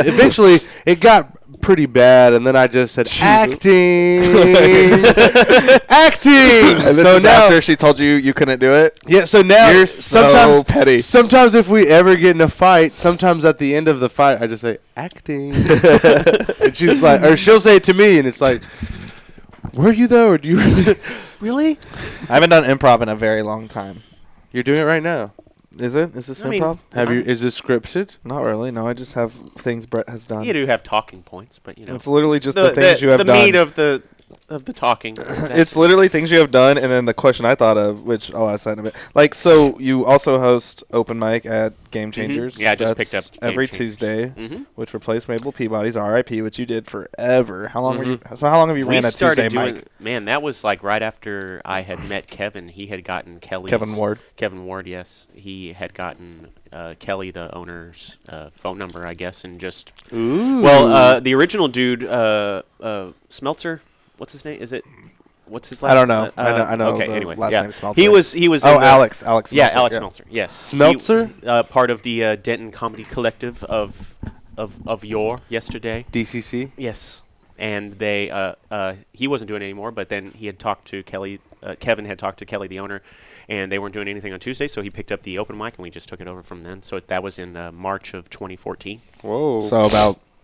eventually it got pretty bad, and then I just said acting. And so now after she told you couldn't do it. Yeah. So now you're so petty. Sometimes if we ever get in a fight, sometimes at the end of the fight, I just say acting, and she's like, or she'll say it to me, and it's like, were you though, or do you really? I haven't done improv in a very long time. You're doing it right now. Is it? Is this improv? Is this scripted? Not really. No, I just have things Bret has done. You do have talking points, but it's literally just the things you have done. The meat of the talking. It's literally things you have done, and then the question I thought of, which I'll ask that in a bit. Like, so you also host open mic at Game Changers. Mm-hmm. Yeah, I just picked up every Tuesday, which replaced Mabel Peabody's R.I.P., which you did forever. How long were you? So how long have you ran a Tuesday mic? Man, that was like right after I had met Kevin. He had gotten Kelly's Kevin Ward, yes. He had gotten Kelly, the owner's phone number, I guess, and just Ooh. Well, the original dude, Smeltzer. What's his name? What's his last name? I don't know. I know. Okay, the anyway, last yeah. name Smeltzer. He was. Oh, Alex. Alex. Yeah, Smeltzer, Alex Smeltzer. Yes. Smeltzer. Part of the Denton Comedy Collective of yore yesterday. DCC. Yes. And they he wasn't doing it anymore, but then he had talked to Kelly. Kevin had talked to Kelly, the owner, and they weren't doing anything on Tuesday, so he picked up the open mic, and we just took it over from then. So that was in March of 2014. Whoa. So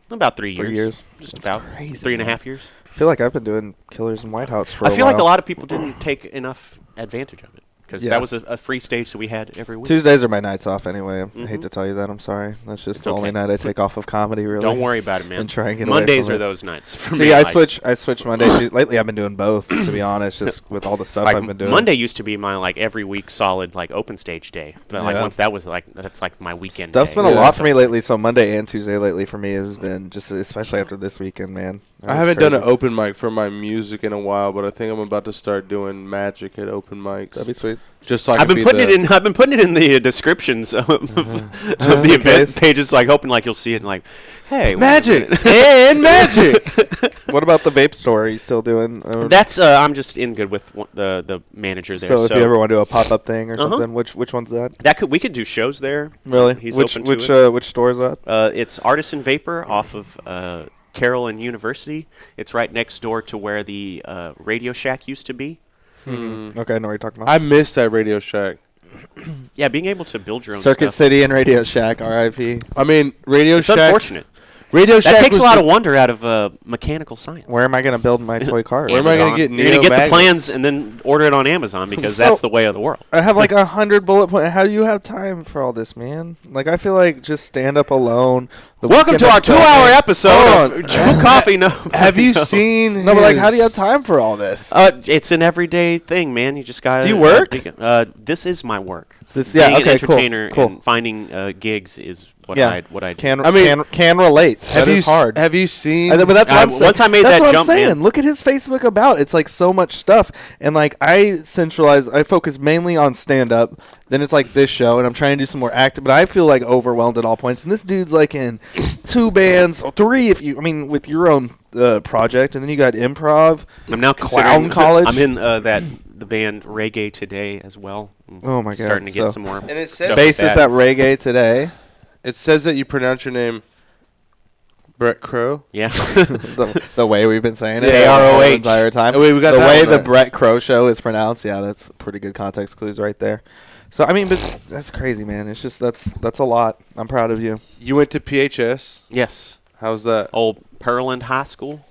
about 3 years. 3 years. Just That's about crazy, 3.5 years. I feel like I've been doing Killers in White House for a while. I feel like a lot of people didn't take enough advantage of it. Because that was a free stage that we had every week. Tuesdays are my nights off anyway. I hate to tell you that. I'm sorry. That's just It's the only night I take off of comedy, really. Don't worry about it, man. And try and get Mondays away are from those nights. For See, me, I switch Mondays. Lately, I've been doing both, to be honest, just with all the stuff I've been doing. Monday used to be my every week solid open stage day. But once that was that's my weekend. Stuff's day. been a lot for me lately. So Monday and Tuesday lately for me has been just, especially after this weekend, man. I haven't done an open mic for my music in a while, but I think I'm about to start doing magic at open mics. That'd be sweet. Just so I've been putting it in the descriptions of the event pages, hoping you'll see it and hey, magic and magic. What about the vape store? Are you still doing? That's I'm just in good with the manager there. So if you ever want to do a pop up thing or something, which one's that? We could do shows there. Really? He's which open to it. which store is that? It's Artisan Vapor off of Carrollyn University. It's right next door to where the Radio Shack used to be. Okay, I know what you're talking about. I miss that Radio Shack. Yeah, being able to build your own Circuit stuff. City and Radio Shack, R.I.P. I mean, Radio It's Shack. unfortunate. Radio Shack That takes a was lot the- of wonder out of mechanical science. Where am I going to build my toy car? Where am I going to get You're going to get the magnets? plans and then order it on Amazon because So- that's the way of the world. I have like 100 bullet points. How do you have time for all this, man? Like, I feel like just stand up alone. Welcome to our 2-hour episode of Joe Coffee. No, Have you seen? No, but like, how do you have time for all this? It's an everyday thing, man. You just got. Do you work? This is my work. This, Being yeah, an okay, cool, entertainer cool. and finding gigs is what Yeah. I do. Can relate. That is hard. Have you seen? But that's what I'm saying. Once I made that's that what jump, I'm saying. man. Look at his Facebook about. It's like so much stuff, and like I focus mainly on stand up. Then it's like this show, and I'm trying to do some more acting, but I feel like overwhelmed at all points. And this dude's like in 2 bands, or 3 with your own project, and then you got improv. I'm now Clown considering- College. I'm in the band Reggae Today as well. Oh my god! Starting to get So- some more. And it stuff says with Bassist that. at Reggae Today. It says that you pronounce your name Bret Crow. Yeah. the way we've been saying it K-R-O-H. the entire time. Oh, wait, we got the that way one the right. Bret Crow show is pronounced. Yeah, that's pretty good context clues right there. So I mean, but that's crazy, man. It's just that's a lot. I'm proud of you. You went to PHS. Yes. How's that? Old Pearland High School.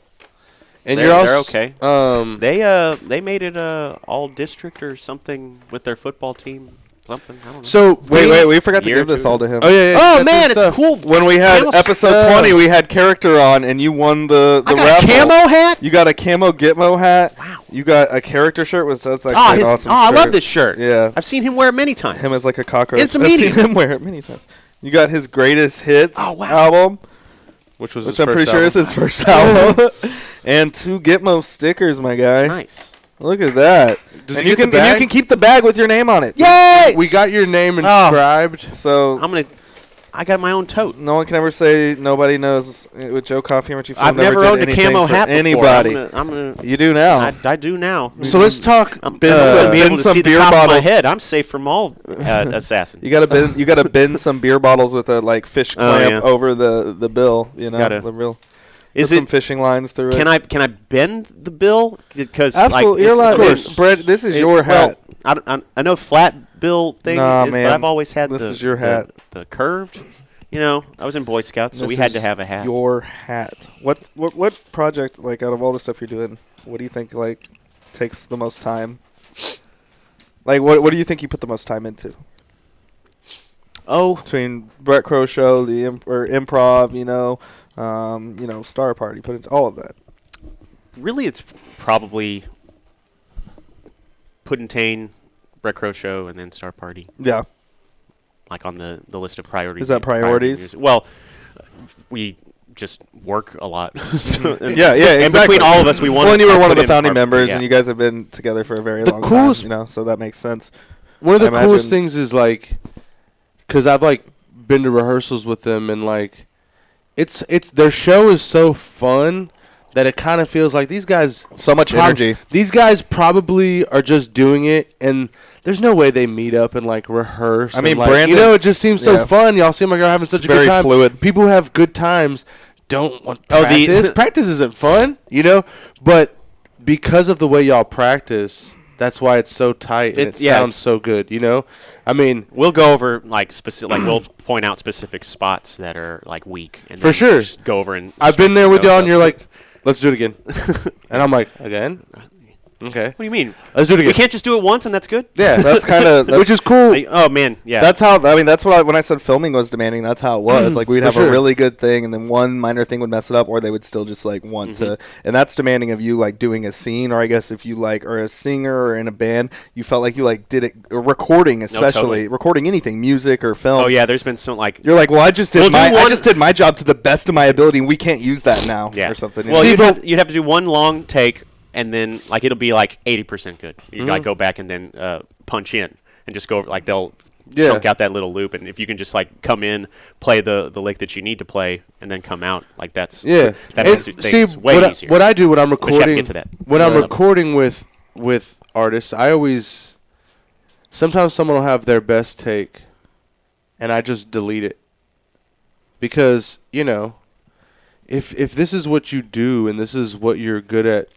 And they're, you're they're also okay. They made it all district or something with their football team. Something I don't know. So Wait, we forgot to Year give this two. all to him. Oh yeah. Oh get man, this it's stuff. cool. When we had Camo episode stuff. 20, we had character on, and you won the I got raffle. a camo hat. You got a camo Gitmo hat. Wow. You got a character shirt with says like Oh, an awesome I shirt. love this shirt. Yeah, I've seen him wear it many times. him as like a cockroach. It's a I've medium. seen him wear it many times. You got his greatest hits Oh, wow. album, Which was which his I'm first pretty sure is album. his first album, and 2 Gitmo stickers, my guy. Nice. Look at that. Does and he you get can the bag? you can keep the bag with your name on it. Yay! We got your name inscribed. So I got my own tote. no one can ever say nobody knows with Joe Coffee and what you feel. I've never did owned a anything camo for hat before. anybody. I'm gonna You do now. I do now. So let's talk. I'm Been gonna be been able to some see the beer top of my bottles. head. I'm safe from all assassins. You gotta bend some beer bottles with a like fish Oh, clamp yeah. over the bill. You know, Gotta- the real. Is put some it? fishing lines through Can it? I bend the bill? Because Absolutely, you're allowed. Brett, this is your hat. I know flat bill thing Nah, is, man. but I've always had This is your hat. The curved. You know, I was in Boy Scouts, so This we had is to have a hat. Your hat. What project, like, out of all the stuff you're doing, what do you think like takes the most time? Like, what do you think you put the most time into? Oh, Between Brett Crow show, the improv, Star Party, put into all of that. really, it's probably Puddintain, Brett Crow Show, and then Star Party. Yeah. Like on the list of priorities. Is that priorities? Well, we just work a lot. So- Yeah, And exactly. between all of us, we want. Well, and you were one of the put in founding our- members, yeah. and you guys have been together for a very The long coolest- time. So that makes sense. One of the I coolest imagine- things is like, because I've like been to rehearsals with them, and like, it's their show is so fun that it kind of feels like these guys So much energy. These guys probably are just doing it, and there's no way they meet up and like rehearse. I mean, and, like, Brandon- it just seems so yeah. fun. Y'all seem like you're having such It's a good very time. fluid. People who have good times don't want Oh, the- practice. Practice isn't fun, but because of the way y'all practice, that's why it's so tight and it sounds so good. I mean, We'll go over like specific, like we'll point out specific spots that are like weak, and For then sure. just go over and. I've been there with those y'all, up. and you're like, let's do it again. And I'm like, again? Okay. What do you mean? Let's do it We again. can't just do it once and that's good. Yeah. That's kind of Which is cool. Like, oh man, yeah. That's how. I mean, that's what when I said filming was demanding. That's how it was. Like we'd For have sure. a really good thing, and then one minor thing would mess it up, or they would still just like want to. And that's demanding of you, like doing a scene, or I guess if you like are a singer or in a band, you felt like you like did it, or recording especially totally. recording anything, music or film. oh yeah, there's been some like. You're like, well, I just did We'll do I one- just did my job to the best of my ability, and we can't use that now, Yeah. or something. Well, See, you'd have to do one long take, and then like it'll be like 80% good. You gotta go back and then punch in and just go over, like they'll chunk out that little loop, and if you can just like come in, play the lick that you need to play, and then come out, like that's that makes things way easier. What I do when I'm But you have to recording, get to that. when I'm Yeah. recording with artists, I always sometimes someone will have their best take, and I just delete it because if this is what you do and this is what you're good at,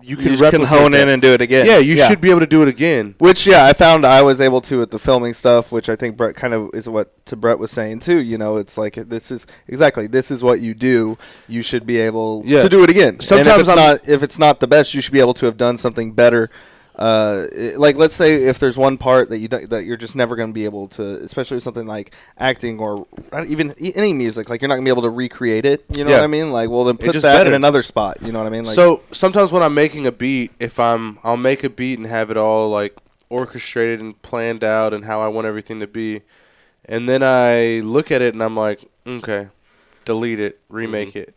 you can hone in and do it again. Yeah, you should be able to do it again. Which, I found I was able to with the filming stuff, which I think Bret kind of is what Bret was saying too. It's like this is what you do. You should be able to do it again. Sometimes if it's not the best, you should be able to have done something better. Like let's say if there's one part that you're just never going to be able to, especially with something like acting or even any music, like you're not going to be able to recreate it. You know what I mean? Like, well, then put that in another spot. You know what I mean? Like, so sometimes when I'm making a beat, I'll make a beat and have it all like orchestrated and planned out and how I want everything to be, and then I look at it and I'm like, okay, delete it, remake it,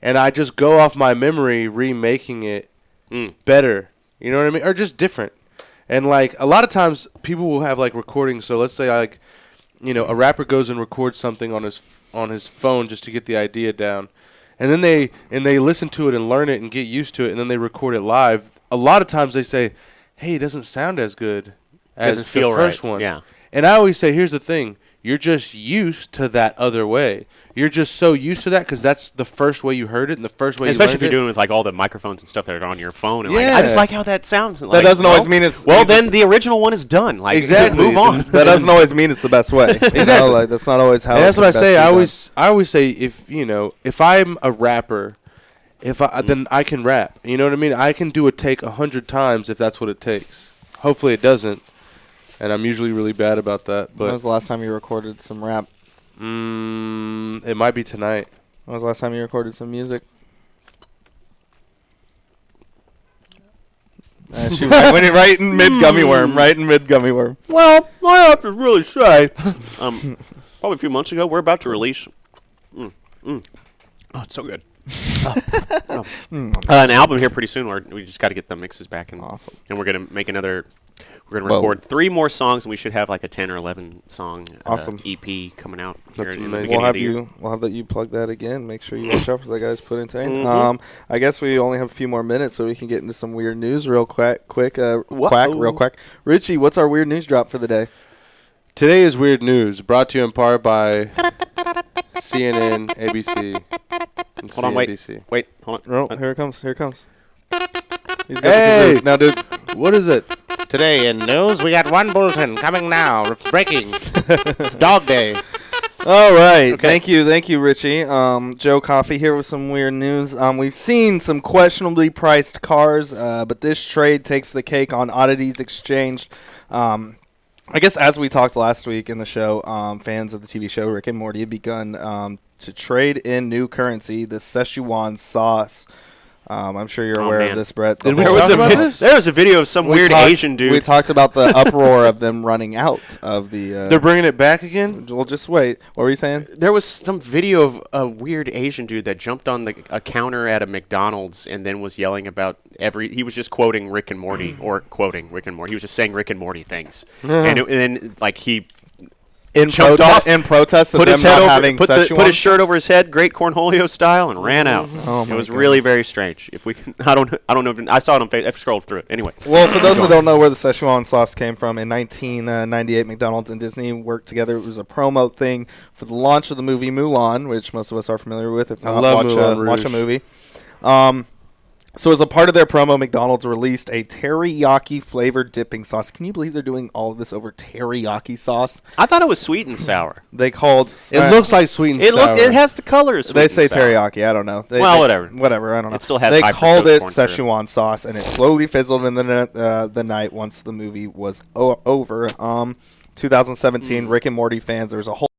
and I just go off my memory remaking it better. You know what I mean? Or just different. And, like, a lot of times people will have, like, recordings. So let's say, like, a rapper goes and records something on his phone just to get the idea down. And then they listen to it and learn it and get used to it, and then they record it live. A lot of times they say, hey, it doesn't sound as good as the first one. Yeah. And I always say, here's the thing. You're just used to that other way. You're just so used to that because that's the first way you heard it and the first way especially you if you're doing it with like all the microphones and stuff that are on your phone. And yeah. I just like how that sounds. That doesn't always mean it's... Well, then the original one is done. Like, exactly. Move on. That doesn't always mean it's the best way. Exactly. Like, that's not always how... And that's what I say. I always say if I'm a rapper, then I can rap. You know what I mean? I can do a take 100 times if that's what it takes. Hopefully it doesn't. And I'm usually really bad about that. But when was the last time you recorded some rap? It might be tonight. When was the last time you recorded some music? She went right in mid gummy worm. Right in mid gummy worm. Well, I have to really say, probably a few months ago, we're about to release. Oh, it's so good. An album here pretty soon. We just got to get the mixes back, and awesome. And we're gonna make another. We're gonna record 3 more songs, and we should have like a 10 or 11 song EP coming out. That's amazing. We'll have you plug that again. Make sure you watch out for that guy's put in. I guess we only have a few more minutes, so we can get into some weird news real quick. Real quick. Richie, what's our weird news drop for the day? Today is Weird News, brought to you in part by CNN, ABC, and hold on, wait, hold on. Oh, here it comes. He's got hey, now, dude, what is it? Today in news, we got one bulletin coming now. Breaking. It's Dog Day. All right. Okay. Thank you, Richie. Joe Coffey here with some weird news. We've seen some questionably priced cars, but this trade takes the cake on oddities exchanged. I guess as we talked last week in the show, fans of the TV show Rick and Morty had begun to trade in new currency, the Szechuan sauce. I'm sure you're aware of this, Bret. There was a video of some weird Asian dude. We talked about the uproar of them running out of the... They're bringing it back again? Well, just wait. What were you saying? There was some video of a weird Asian dude that jumped on a counter at a McDonald's and then was yelling about he was just quoting Rick and Morty, or quoting Rick and Morty. He was just saying Rick and Morty things. And then, like, he... In protest of put them his head not over, having put his shirt over his head, great Cornholio style, and ran out. Oh, it was really very strange. If we can, I don't know. I saw it on Facebook. I scrolled through it anyway. Well, for those that don't know where the Szechuan sauce came from, in 1998, McDonald's and Disney worked together. It was a promo thing for the launch of the movie Mulan, which most of us are familiar with. If not, watch a movie. So as a part of their promo, McDonald's released a teriyaki-flavored dipping sauce. Can you believe they're doing all of this over teriyaki sauce? I thought it was sweet and sour. They called... It looks like sweet and sour. It has the color of sweet They say and sour. teriyaki. I don't know. Whatever. Whatever. I don't know. It still has They called it corn Szechuan sauce, and it slowly fizzled in the night once the movie was over. 2017, Rick and Morty fans, there was a whole